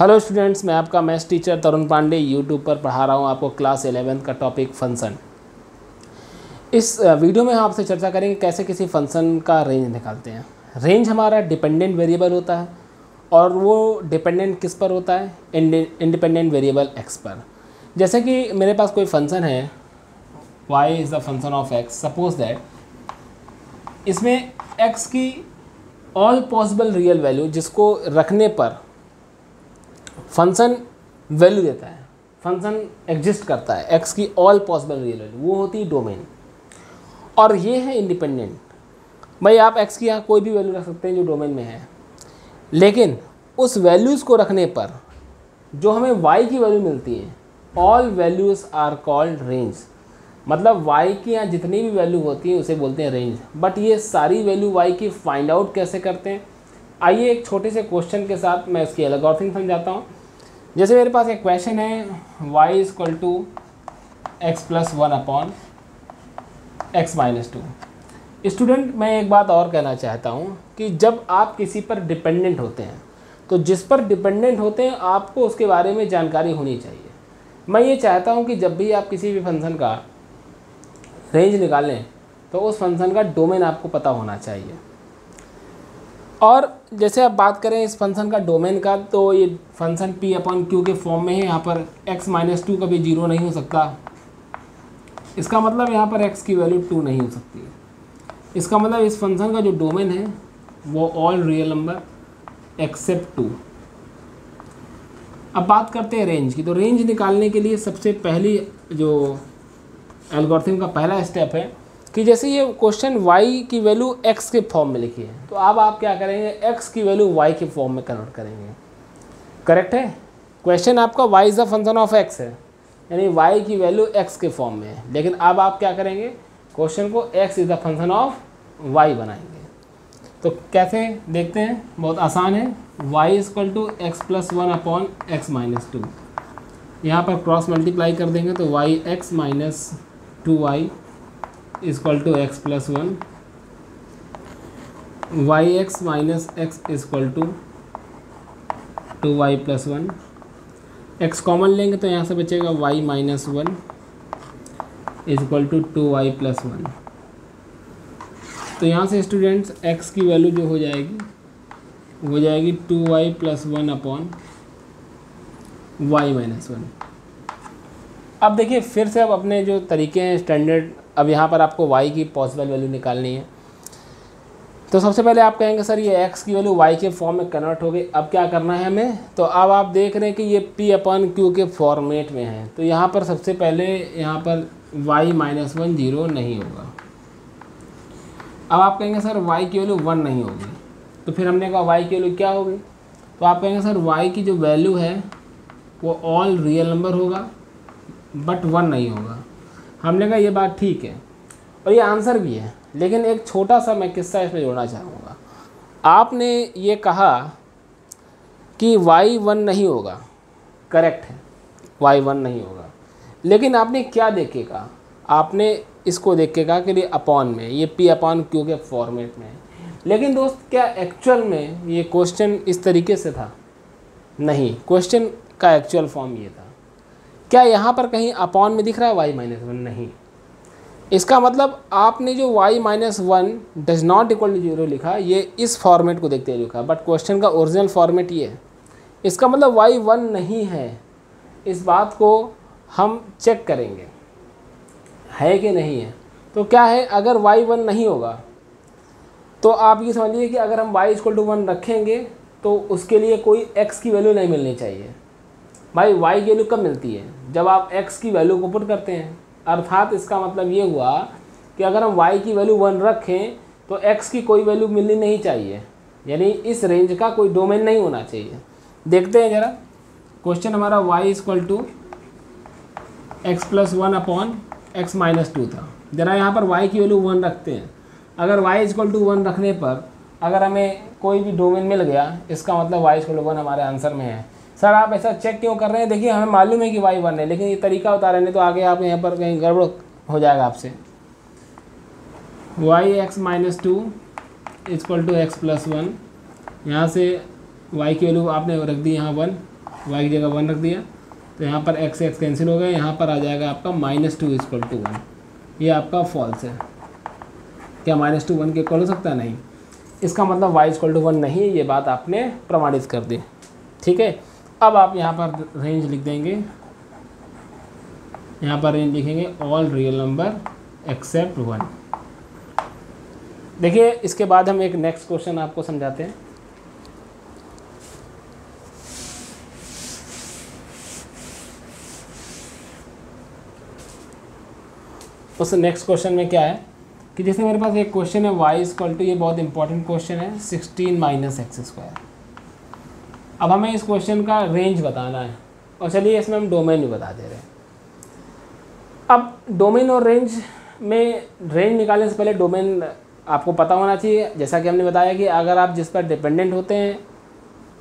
Hello students, मैं आपका maths teacher तरुण Pandey YouTube पर पढ़ा रहा हूँ आपको क्लास 11 का टॉपिक फंक्शन। इस वीडियो में हम आपसे चर्चा करेंगे कैसे किसी फंक्शन का रेंज निकालते हैं। रेंज हमारा डिपेंडेंट वेरिएबल होता है और वो डिपेंडेंट किस पर होता है? इंडिपेंडेंट वेरिएबल एक्स पर। जैसे कि मेरे पास कोई फंक्शन है y is the function of x। Suppose that इसमें x की ऑल पॉसिबल रियल वैल्यू जिसको रखने पर फंक्शन वैल्यू देता है, फंक्शन एग्जिस्ट करता है, x की ऑल पॉसिबल रियल वैल्यू, वो होती है डोमेन। और ये है इंडिपेंडेंट। भाई आप x की यहाँ कोई भी वैल्यू रख सकते हैं जो डोमेन में है, लेकिन उस वैल्यूज़ को रखने पर जो हमें y की वैल्यू मिलती है, all values are called range. मतलब y की यहाँ जितनी भी वैल्यू होती है उसे बोलते हैं रेंज। बट ये सारी वैल्यू y की फाइंड आउट कैसे करते हैं? आइए एक छोटे से क्वेश्चन के साथ मैं इसकी एल्गोरिथम समझाता हूँ। जैसे मेरे पास एक क्वेश्चन है y equal to x plus 1 upon x minus 2। Student, मैं एक बात और कहना चाहता हूँ कि जब आप किसी पर डिपेंडेंट होते हैं तो जिस पर डिपेंडेंट होते हैं आपको उसके बारे में जानकारी होनी चाहिए। मैं ये चाहता हूँ कि जब भी आप किसी भी फंक्शन का रेंज निकालें तो उस फंक्शन का डोमेन आपको पता होना चाहिए। और जैसे आप बात करें इस फंक्शन का डोमेन का, तो ये फंक्शन p अपॉन क्यू के फॉर्म में है। यहाँ पर x माइनस 2 कभी 0 नहीं हो सकता। इसका मतलब यहाँ पर x की वैल्यू 2 नहीं हो सकती। इसका मतलब इस फंक्शन का जो डोमेन है वो ऑल रियल नंबर एक्सेप्ट 2। अब बात करते हैं रेंज की। तो रेंज निकालने के लिए सबसे पहली जो एल्गोरिथम का पहला स्टेप है कि जैसे ये क्वेश्चन y की वैल्यू x के फॉर्म में लिखी है, तो अब आप क्या करेंगे, x की वैल्यू y के फॉर्म में कन्वर्ट करेंगे। करेक्ट है? क्वेश्चन आपका y is the function of x है, यानी y की वैल्यू x के फॉर्म में है। लेकिन अब आप क्या करेंगे, क्वेश्चन को x is the function of y बनाएंगे। तो कैसे देखते हैं, बहुत आसान है। y equal to x plus 1 upon x minus 2। यहाँ पर क्रॉस मल्टीप्लाई कर देंगे तो y x minus 2y equal to x plus 1, y x minus x equal to 2y plus 1। x common लेंगे तो यहाँ से बचेगा y minus 1 equal to 2y plus 1। तो यहाँ से स्टूडेंट्स x की वैल्यू जो हो जाएगी 2y plus 1 upon y minus 1। अब देखिए फिर से अब अपने जो तरीके हैं स्टैंडर्ड, अब यहाँ पर आपको y की पॉसिबल वैल्यू निकालनी है। तो सबसे पहले आप कहेंगे सर ये x की वैल्यू y के फॉर्म में कन्वर्ट हो गई, अब क्या करना है हमें? तो अब आप देख रहे हैं कि ये p अपॉन क्यू के फॉर्मेट में है। तो यहाँ पर सबसे पहले यहाँ पर y माइनस 1 0 नहीं होगा। अब आप कहेंगे सर y की वैल्यू 1 नहीं होगी। तो फिर हमने कहा y की वैल्यू क्या होगी? तो आप कहेंगे सर y की जो वैल्यू है वो ऑल रियल नंबर होगा बट 1 नहीं होगा। हमने कहा ये बात ठीक है और ये आंसर भी है, लेकिन एक छोटा सा मैं किस्सा इसमें जोड़ना चाहूँगा। आपने ये कहा कि y 1 नहीं होगा, करेक्ट है, y 1 नहीं होगा, लेकिन आपने क्या देख के कहा? आपने इसको देख के कहा कि ये अपॉन में, ये p अपॉन क्यू के फॉर्मेट में है। लेकिन दोस्त क्या एक्चुअल में ये क्वेश्चन इस तरीके से था? नहीं, क्वेश्चन का एक्चुअल फॉर्म ये था। क्या यहाँ पर कहीं अपॉन में दिख रहा है y माइनस 1? नहीं। इसका मतलब आपने जो y minus 1 does not equal to 0 लिखा, ये इस फॉर्मेट को देखते हुए लिखा, बट क्वेश्चन का ओरिजिनल फॉर्मेट ये है। इसका मतलब y 1 नहीं है। इस बात को हम चेक करेंगे है कि नहीं है। तो क्या है, अगर y 1 नहीं होगा तो आप ये समझिए कि अगर हम y इक्वल टू 1 रखेंगे तो उसके लिए कोई x की वैल्यू नहीं मिलनी चाहिए। भाई y की वैल्यू कब मिलती है? जब आप x की वैल्यू को पुट करते हैं। अर्थात इसका मतलब ये हुआ कि अगर हम y की वैल्यू 1 रखें तो x की कोई वैल्यू मिलनी नहीं चाहिए, यानी इस रेंज का कोई डोमेन नहीं होना चाहिए। देखते हैं ज़रा, क्वेश्चन हमारा y equal to x plus 1 upon x minus 2 था। ज़रा यहाँ पर y की वैल्यू 1 रखते हैं। अगर y इक्वल टू 1 रखने पर अगर हमें कोई भी डोमेन मिल गया, इसका मतलब y इक्वल टू 1 हमारे आंसर में है। सर आप ऐसा चेक क्यों कर रहे हैं? देखिए हमें मालूम है कि y 1 है, लेकिन ये तरीका बता रहे हैं, तो आगे आप यहाँ पर कहीं गड़बड़ हो जाएगा आपसे। y x minus 2 equal to x plus 1, यहाँ से y की वैल्यू आपने रख दी यहाँ 1, y की जगह 1 रख दिया, तो यहाँ पर x x कैंसिल हो गया, यहाँ पर आ जाएगा आपका -2 = 1। ये आपका फॉल्स है। क्या -2 1 के इक्वल हो सकता है? नहीं। इसका मतलब y = 1 नहीं है, ये बात आपने प्रमाणित कर दी। ठीक है, अब आप यहाँ पर रेंज लिख देंगे, यहाँ पर रेंज लिखेंगे ऑल रियल नंबर एक्सेप्ट 1। देखिए इसके बाद हम एक नेक्स्ट क्वेश्चन आपको समझाते हैं। उस नेक्स्ट क्वेश्चन में क्या है कि जैसे मेरे पास एक क्वेश्चन है y = ये बहुत इंपॉर्टेंट क्वेश्चन है 16 - x²। अब हमें इस क्वेश्चन का रेंज बताना है, और चलिए इसमें हम डोमेन भी बता दे रहे हैं। अब डोमेन और रेंज में, रेंज निकालने से पहले डोमेन आपको पता होना चाहिए। जैसा कि हमने बताया कि अगर आप जिस पर डिपेंडेंट होते हैं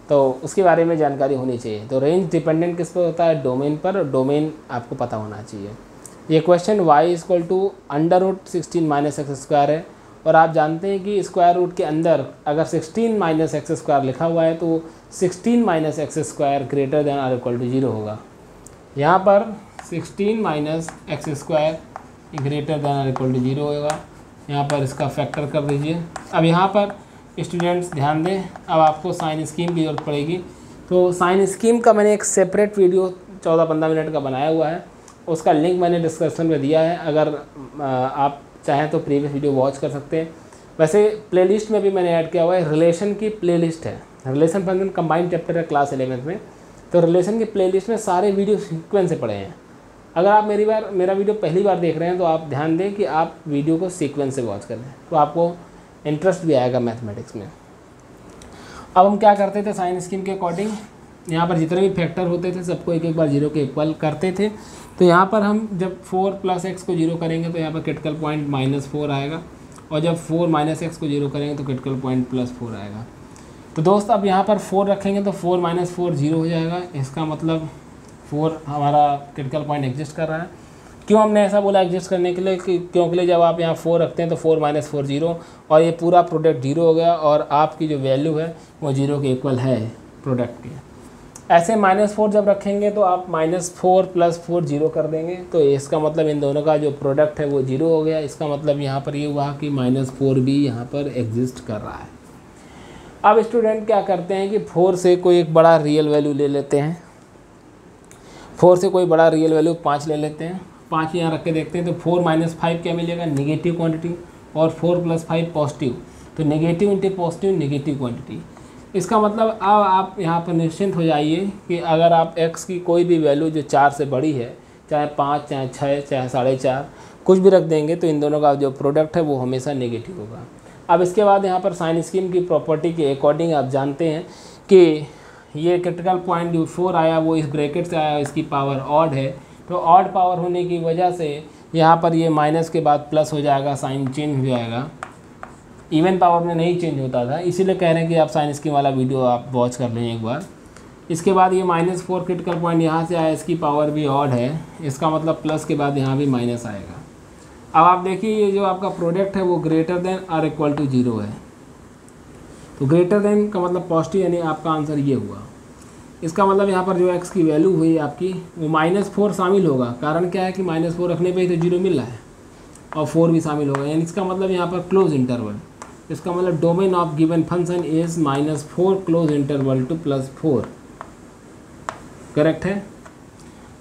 तो उसके बारे में जानकारी होनी चाहिए। तो रेंज डिपेंडेंट किस पर होता है? डोमेन पर। डोमेन आपको पता होना चाहिए। ये क्वेश्चन y = √16 - x² है, और आप जानते हैं कि स्क्वायर रूट के अंदर अगर 16 - x² लिखा हुआ है तो 16 - x² ग्रेटर देन और इक्वल टू 0 होगा। यहाँ पर 16 - x² ग्रेटर देन और इक्वल टू 0 होगा। यहाँ पर इसका फैक्टर कर दीजिए। अब यहाँ पर स्टूडेंट्स ध्यान दें, अब आपको साइन स्कीम की ज़रूरत पड़ेगी। तो साइन स्कीम का मैंने एक सेपरेट वीडियो 14-15 मिनट का बनाया हुआ है, उसका लिंक मैंने डिस्क्रिप्शन में दिया है। अगर आप चाहें तो प्रीवियस वीडियो वॉच कर सकते हैं। वैसे प्लेलिस्ट में भी मैंने ऐड किया हुआ है, रिलेशन की प्लेलिस्ट है, रिलेशन फंक्शन कंबाइंड चैप्टर है क्लास 11th में। तो रिलेशन की प्लेलिस्ट में सारे वीडियो सीक्वेंस से पढ़े हैं। अगर आप मेरा वीडियो पहली बार देख रहे हैं तो आप ध्यान दें कि आप वीडियो को सीक्वेंस से वॉच करें, तो आपको इंटरेस्ट भी आएगा मैथमेटिक्स में। अब हम क्या करते थे साइन स्कीम के अकॉर्डिंग, यहाँ पर जितने भी फैक्टर होते थे सबको एक एक बार 0 के इक्वल करते थे। तो यहाँ पर हम जब 4 + x को 0 करेंगे तो यहाँ पर क्रिटिकल पॉइंट -4 आएगा, और जब 4 - x को 0 करेंगे तो क्रिटिकल पॉइंट +4 आएगा। तो दोस्त अब यहाँ पर 4 रखेंगे तो 4 - 4 0 हो जाएगा। इसका मतलब 4 हमारा क्रिटिकल पॉइंट एग्जिस्ट कर रहा है। क्यों हमने ऐसा बोला एग्जिस्ट करने के लिए? क्योंकि जब आप यहाँ 4 रखते हैं तो 4 - 4 0, और ये पूरा प्रोडक्ट 0 हो गया, और आपकी जो वैल्यू है वो 0 के इक्वल है प्रोडक्ट की। ऐसे -4 जब रखेंगे तो आप -4 + 4 0 कर देंगे, तो इसका मतलब इन दोनों का जो प्रोडक्ट है वो 0 हो गया। इसका मतलब यहाँ पर ये हुआ कि -4 भी यहाँ पर एग्जिस्ट कर रहा है। अब स्टूडेंट क्या करते हैं कि 4 से कोई एक बड़ा रियल वैल्यू ले लेते हैं। 4 से कोई बड़ा रियल वैल्यू 5 ले लेते हैं। 5 यहाँ रख के देखते हैं तो 4 - 5 क्या मिलेगा? नेगेटिव क्वांटिटी, और 4 + 5 पॉजिटिव, तो negative into positive negative quantity. इसका मतलब अब आप यहाँ पर निश्चिंत हो जाइए कि अगर आप x की कोई भी वैल्यू जो 4 से बड़ी है, चाहे 5, चाहे 6, चाहे 4.5, कुछ भी रख देंगे तो इन दोनों का जो प्रोडक्ट है वो हमेशा नेगेटिव होगा। अब इसके बाद यहाँ पर साइन स्कीम की प्रॉपर्टी के अकॉर्डिंग आप जानते हैं कि ये क्रिटिकल पॉइंट जो 4 आया वो इस ब्रैकेट से आया, इसकी पावर ऑड है, तो ऑड पावर होने की वजह से यहाँ पर ये माइनस के बाद प्लस हो जाएगा, साइन चेंज हो जाएगा। इवन पावर में नहीं चेंज होता था, इसीलिए कह रहे हैं कि आप साइन स्कीम वाला वीडियो आप वॉच कर लें एक बार। इसके बाद ये -4 क्रिटिकल पॉइंट यहाँ से आया, इसकी पावर भी ऑड है, इसका मतलब प्लस के बाद यहाँ भी माइनस आएगा। अब आप देखिए ये जो आपका प्रोडक्ट है वो ग्रेटर देन और इक्वल टू 0 है, तो ग्रेटर देन का मतलब पॉजिटिव, यानी आपका आंसर ये हुआ। इसका मतलब यहाँ पर जो x की वैल्यू हुई आपकी वो -4 शामिल होगा। कारण क्या है कि -4 रखने पे ही तो 0 मिल रहा है, और 4 भी शामिल होगा, यानी इसका मतलब यहाँ पर क्लोज इंटरवल। इसका मतलब domain of given function is -4 close interval to +4। Correct है।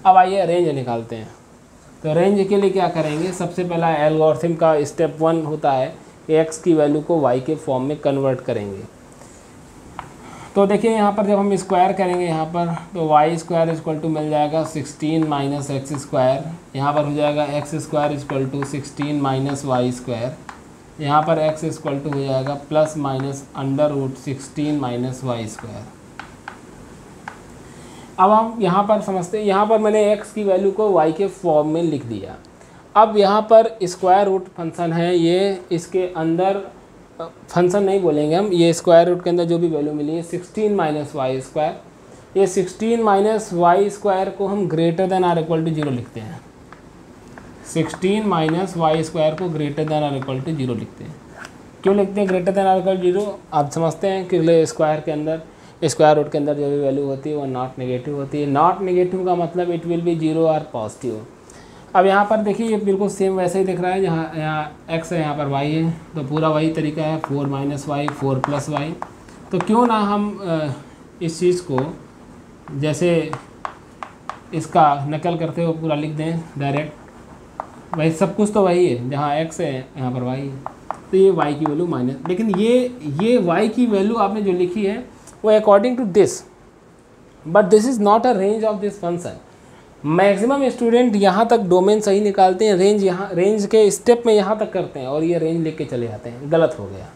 अब आइए रेंज निकालते हैं। तो रेंज के लिए क्या करेंगे? सबसे पहला एल्गोरिथम का स्टेप 1 होता है कि x की वैल्यू को y के फॉर्म में कन्वर्ट करेंगे। तो देखिए यहाँ पर जब हम स्क्वायर करेंगे यहाँ पर, तो y² मिल जाएगा 16 - x²। यहाँ पर हो जाएगा x² = 16 - y²। यहाँ पर x हो जाएगा ±√16 - y²। अब हम यहाँ पर समझते हैं, यहाँ पर मैंने x की वैल्यू को y के फॉर्म में लिख दिया। अब यहाँ पर स्क्वायर रूट फंक्शन है, ये इसके अंदर फंक्शन नहीं बोलेंगे हम, ये स्क्वायर रूट के अंदर जो भी वैल्यू मिली है 16 - y²। ये 16 - y² को हम ग्रेटर देन और इक्वल टू 0 लिखते हैं। 16 - y² को ग्रेटर देन और इक्वल टू 0 लिखते हैं। क्यों लिखते हैं ग्रेटर देन और इक्वल टू 0? आप समझते हैं कि स्क्वायर के अंदर स्क्वायर रूट के अंदर जो भी वैल्यू होती है वो नॉट नेगेटिव होती है। नॉट नेगेटिव का मतलब इट विल बी 0 और पॉजिटिव। अब यहाँ पर देखिए ये बिल्कुल सेम वैसे ही दिख रहा है, जहाँ यहाँ x है यहाँ पर y है, तो पूरा वही तरीका है 4 - y 4 + y। तो क्यों ना हम इस चीज़ को जैसे इसका नकल करते हुए पूरा लिख दें डायरेक्ट, भाई सब कुछ तो वही है, जहाँ x है यहाँ पर y है, तो ये y की वैल्यू माइनस, लेकिन ये y की वैल्यू आपने जो लिखी है वो according to this, but this is not a range of this function. Maximum student यहाँ तक डोमेन सही निकालते हैं, रेंज के स्टेप में यहाँ तक करते हैं और ये रेंज लेके चले जाते हैं। गलत हो गया,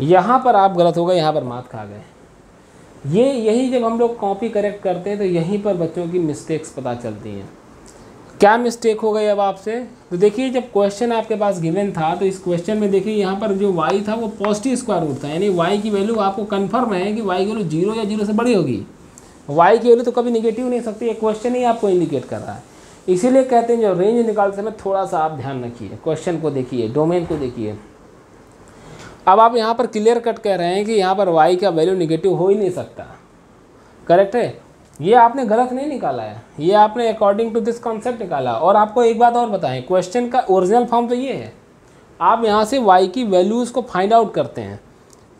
यहाँ पर आप गलत हो गए, यहाँ पर मात खा गए। यही जब हम लोग कॉपी करेक्ट करते हैं तो यहीं पर बच्चों की मिस्टेक्स पता चलती हैं। क्या मिस्टेक हो गई अब आपसे, तो देखिए जब क्वेश्चन आपके पास गिवन था तो इस क्वेश्चन में देखिए यहाँ पर जो y था वो पॉजिटिव स्क्वायर रूट था, यानी y की वैल्यू आपको कन्फर्म है कि y की वैल्यू 0 या 0 से बड़ी होगी। y की वैल्यू तो कभी निगेटिव नहीं सकती, ये क्वेश्चन ही आपको इंडिकेट कर रहा है। इसीलिए कहते हैं जो रेंज निकालते समय थोड़ा सा आप ध्यान रखिए, क्वेश्चन को देखिए, डोमेन को देखिए। अब आप यहाँ पर क्लियर कट कह रहे हैं कि यहाँ पर y का वैल्यू निगेटिव हो ही नहीं सकता, करेक्ट है। ये आपने गलत नहीं निकाला है, ये आपने अकॉर्डिंग टू दिस कॉन्सेप्ट निकाला। और आपको एक बात और बताएं, क्वेश्चन का ओरिजिनल फॉर्म तो ये है, आप यहाँ से y की वैल्यूज़ को फाइंड आउट करते हैं,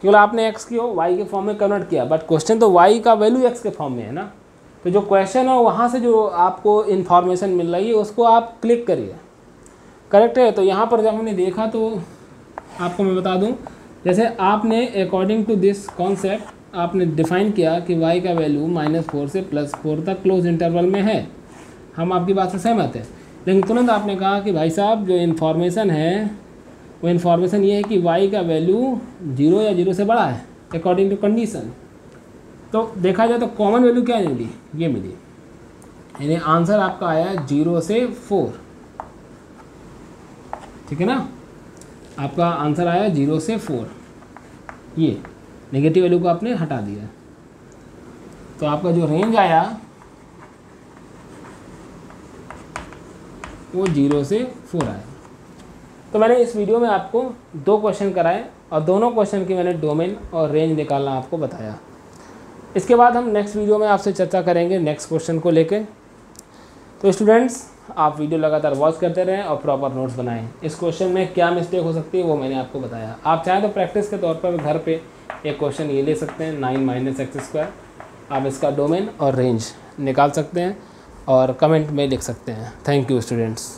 केवल आपने x की y के फॉर्म में कन्वर्ट किया, बट क्वेश्चन तो y का वैल्यू x के फॉर्म में है ना। तो जो क्वेश्चन है वहाँ से जो आपको इन्फॉर्मेशन मिल रही है उसको आप क्लिक करिए, करेक्ट है। तो यहाँ पर जब हमने देखा तो आपको मैं बता दूँ, जैसे आपने अकॉर्डिंग टू दिस कॉन्सेप्ट आपने डिफ़ाइन किया कि y का वैल्यू -4 से +4 तक क्लोज इंटरवल में है, हम आपकी बात से सहमत हैं। लेकिन तुरंत आपने कहा कि भाई साहब जो इन्फॉर्मेशन है वो इन्फॉर्मेशन ये है कि y का वैल्यू 0 या 0 से बड़ा है अकॉर्डिंग टू कंडीशन। तो देखा जाए तो कॉमन वैल्यू क्या मिली, ये मिली, यानी आंसर आपका आया 0 से 4, ठीक है ना। आपका आंसर आया 0 से 4, ये नेगेटिव वैल्यू को आपने हटा दिया, तो आपका जो रेंज आया वो 0 से 4 आया। तो मैंने इस वीडियो में आपको 2 क्वेश्चन कराए और दोनों क्वेश्चन की मैंने डोमेन और रेंज निकालना आपको बताया। इसके बाद हम नेक्स्ट वीडियो में आपसे चर्चा करेंगे नेक्स्ट क्वेश्चन को लेके। तो स्टूडेंट्स, आप वीडियो लगातार वॉच करते रहें और प्रॉपर नोट्स बनाएं। इस क्वेश्चन में क्या मिस्टेक हो सकती है वो मैंने आपको बताया। आप चाहें तो प्रैक्टिस के तौर पर घर पे एक क्वेश्चन ये ले सकते हैं, 9 - x²। आप इसका डोमेन और रेंज निकाल सकते हैं और कमेंट में लिख सकते हैं। Thank you students.